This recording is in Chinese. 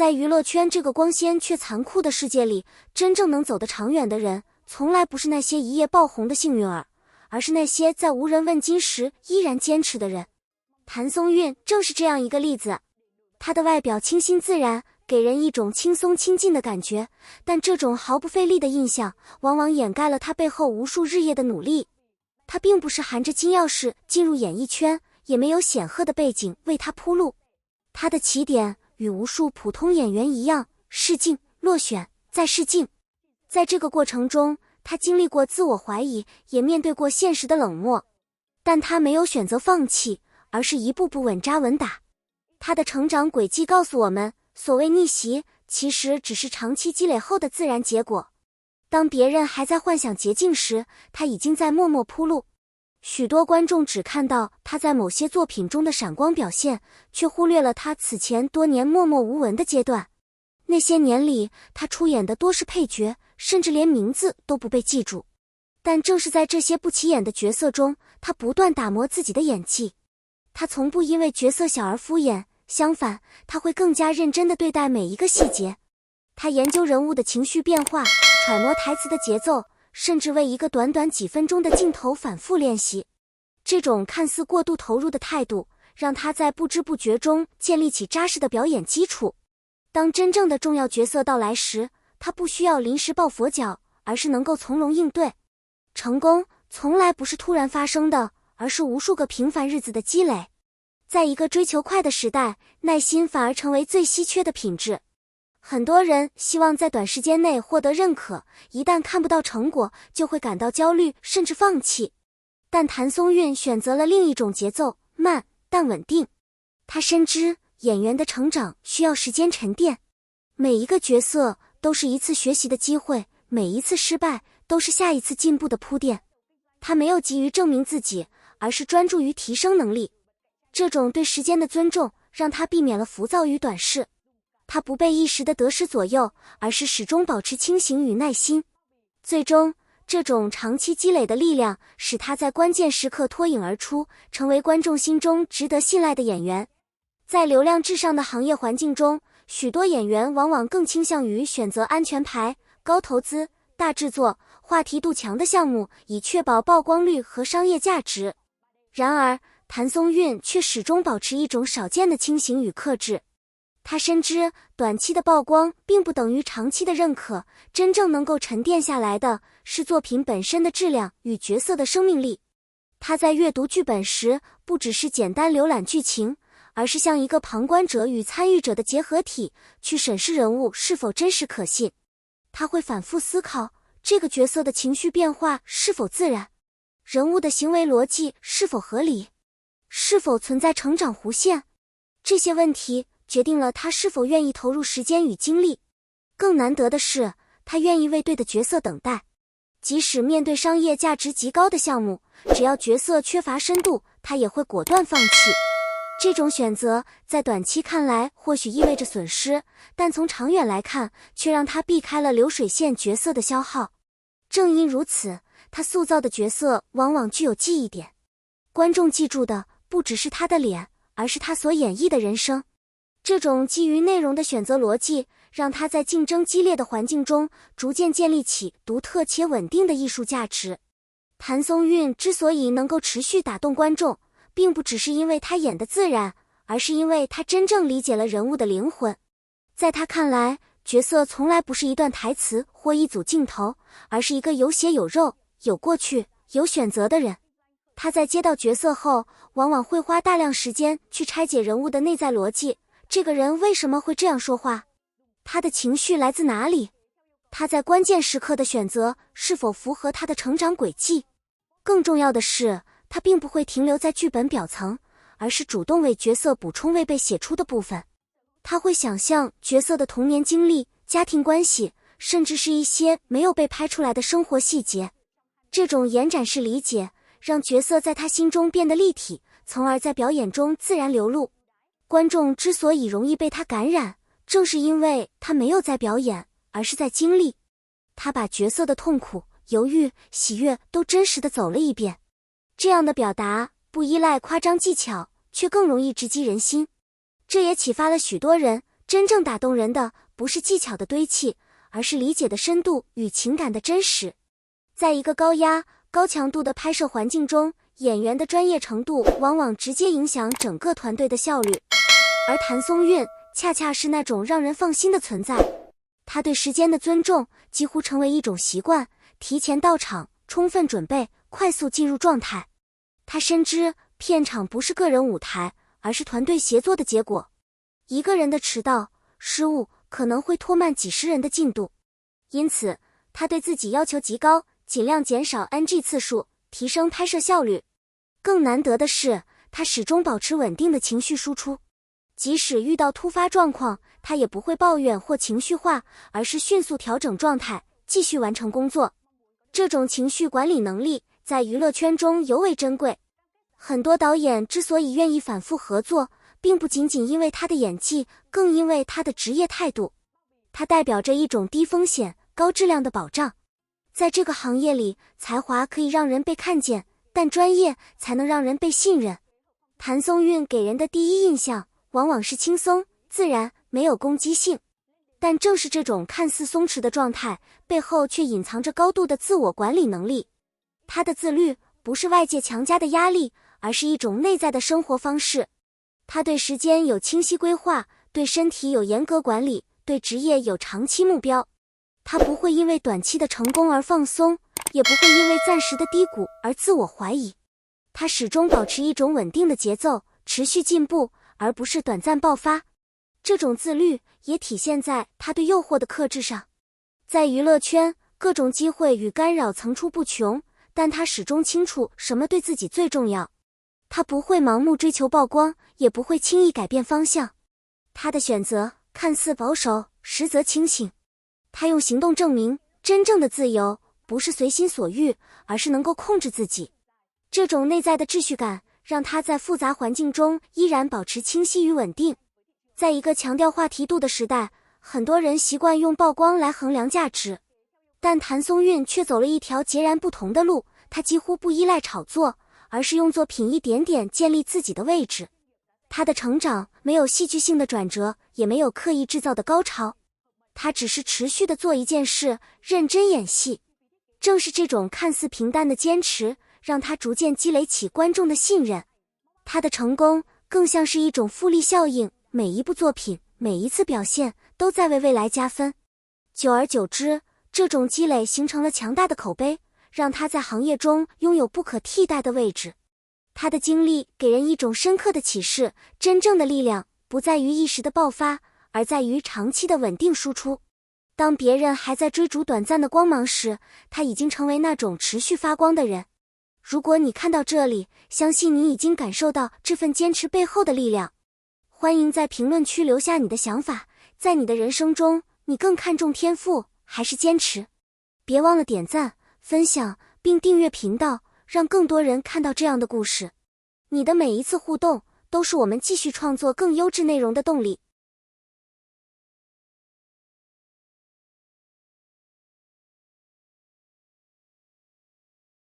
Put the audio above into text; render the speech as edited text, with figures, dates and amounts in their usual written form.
在娱乐圈这个光鲜却残酷的世界里，真正能走得长远的人，从来不是那些一夜爆红的幸运儿，而是那些在无人问津时依然坚持的人。谭松韵正是这样一个例子。她的外表清新自然，给人一种轻松亲近的感觉，但这种毫不费力的印象，往往掩盖了她背后无数日夜的努力。她并不是含着金钥匙进入演艺圈，也没有显赫的背景为她铺路。她的起点与无数普通演员一样，试镜、落选、再试镜。在这个过程中，她经历过自我怀疑，也面对过现实的冷漠，但她没有选择放弃，而是一步步稳扎稳打。她的成长轨迹告诉我们，所谓逆袭，其实只是长期积累后的自然结果。当别人还在幻想捷径时，她已经在默默铺路。许多观众只看到她在某些作品中的闪光表现，却忽略了她此前多年默默无闻的阶段。那些年里，她出演的多是配角，甚至连名字都不被记住。但正是在这些不起眼的角色中，她不断打磨自己的演技。她从不因为角色小而敷衍，相反，她会更加认真地对待每一个细节。她研究人物的情绪变化，揣摩台词的节奏，甚至为一个短短几分钟的镜头反复练习。这种看似过度投入的态度，让她在不知不觉中建立起扎实的表演基础。当真正的重要角色到来时，她不需要临时抱佛脚，而是能够从容应对。成功从来不是突然发生的，而是无数个平凡日子的积累。在一个追求快的时代，耐心反而成为最稀缺的品质。很多人希望在短时间内获得认可，一旦看不到成果，就会感到焦虑，甚至放弃。但谭松韵选择了另一种节奏，慢但稳定。她深知演员的成长需要时间沉淀，每一个角色都是一次学习的机会，每一次失败都是下一次进步的铺垫。她没有急于证明自己，而是专注于提升能力。这种对时间的尊重，让她避免了浮躁与短视。她不被一时的得失左右，而是始终保持清醒与耐心。最终，这种长期积累的力量，使她在关键时刻脱颖而出，成为观众心中值得信赖的演员。在流量至上的行业环境中，许多演员往往更倾向于选择安全牌、高投资、大制作、话题度强的项目，以确保曝光率和商业价值。然而，谭松韵却始终保持一种少见的清醒与克制。她深知短期的曝光并不等于长期的认可，真正能够沉淀下来的是作品本身的质量与角色的生命力。她在阅读剧本时，不只是简单浏览剧情，而是像一个旁观者与参与者的结合体，去审视人物是否真实可信。她会反复思考这个角色的情绪变化是否自然，人物的行为逻辑是否合理，是否存在成长弧线。这些问题决定了他是否愿意投入时间与精力。更难得的是，他愿意为对的角色等待。即使面对商业价值极高的项目，只要角色缺乏深度，他也会果断放弃。这种选择在短期看来或许意味着损失，但从长远来看，却让他避开了流水线角色的消耗。正因如此，他塑造的角色往往具有记忆点。观众记住的不只是他的脸，而是他所演绎的人生。这种基于内容的选择逻辑，让他在竞争激烈的环境中逐渐建立起独特且稳定的艺术价值。谭松韵之所以能够持续打动观众，并不只是因为他演得自然，而是因为他真正理解了人物的灵魂。在他看来，角色从来不是一段台词或一组镜头，而是一个有血有肉、有过去、有选择的人。他在接到角色后，往往会花大量时间去拆解人物的内在逻辑。这个人为什么会这样说话？他的情绪来自哪里？他在关键时刻的选择是否符合他的成长轨迹？更重要的是，他并不会停留在剧本表层，而是主动为角色补充未被写出的部分。他会想象角色的童年经历、家庭关系，甚至是一些没有被拍出来的生活细节。这种延展式理解，让角色在他心中变得立体，从而在表演中自然流露。观众之所以容易被他感染，正是因为他没有在表演，而是在经历。他把角色的痛苦、犹豫、喜悦都真实地走了一遍。这样的表达不依赖夸张技巧，却更容易直击人心。这也启发了许多人，真正打动人的不是技巧的堆砌，而是理解的深度与情感的真实。在一个高压、高强度的拍摄环境中，演员的专业程度往往直接影响整个团队的效率。而谭松韵恰恰是那种让人放心的存在。他对时间的尊重几乎成为一种习惯，提前到场，充分准备，快速进入状态。他深知片场不是个人舞台，而是团队协作的结果。一个人的迟到、失误可能会拖慢几十人的进度，因此他对自己要求极高，尽量减少 NG 次数，提升拍摄效率。更难得的是，他始终保持稳定的情绪输出。即使遇到突发状况，他也不会抱怨或情绪化，而是迅速调整状态，继续完成工作。这种情绪管理能力在娱乐圈中尤为珍贵。很多导演之所以愿意反复合作，并不仅仅因为他的演技，更因为他的职业态度。他代表着一种低风险、高质量的保障。在这个行业里，才华可以让人被看见，但专业才能让人被信任。谭松韵给人的第一印象往往是轻松、自然，没有攻击性。但正是这种看似松弛的状态，背后却隐藏着高度的自我管理能力。他的自律不是外界强加的压力，而是一种内在的生活方式。他对时间有清晰规划，对身体有严格管理，对职业有长期目标。他不会因为短期的成功而放松，也不会因为暂时的低谷而自我怀疑。他始终保持一种稳定的节奏，持续进步，而不是短暂爆发。这种自律也体现在他对诱惑的克制上。在娱乐圈，各种机会与干扰层出不穷，但他始终清楚什么对自己最重要。他不会盲目追求曝光，也不会轻易改变方向。他的选择看似保守，实则清醒。他用行动证明，真正的自由不是随心所欲，而是能够控制自己。这种内在的秩序感让他在复杂环境中依然保持清晰与稳定。在一个强调话题度的时代，很多人习惯用曝光来衡量价值，但谭松韵却走了一条截然不同的路。他几乎不依赖炒作，而是用作品一点点建立自己的位置。他的成长没有戏剧性的转折，也没有刻意制造的高潮，他只是持续地做一件事，认真演戏。正是这种看似平淡的坚持，让他逐渐积累起观众的信任。他的成功更像是一种复利效应，每一部作品，每一次表现都在为未来加分。久而久之，这种积累形成了强大的口碑，让他在行业中拥有不可替代的位置。他的经历给人一种深刻的启示，真正的力量不在于一时的爆发，而在于长期的稳定输出。当别人还在追逐短暂的光芒时，他已经成为那种持续发光的人。如果你看到这里，相信你已经感受到这份坚持背后的力量。欢迎在评论区留下你的想法，在你的人生中，你更看重天赋还是坚持？别忘了点赞、分享并订阅频道，让更多人看到这样的故事。你的每一次互动都是我们继续创作更优质内容的动力。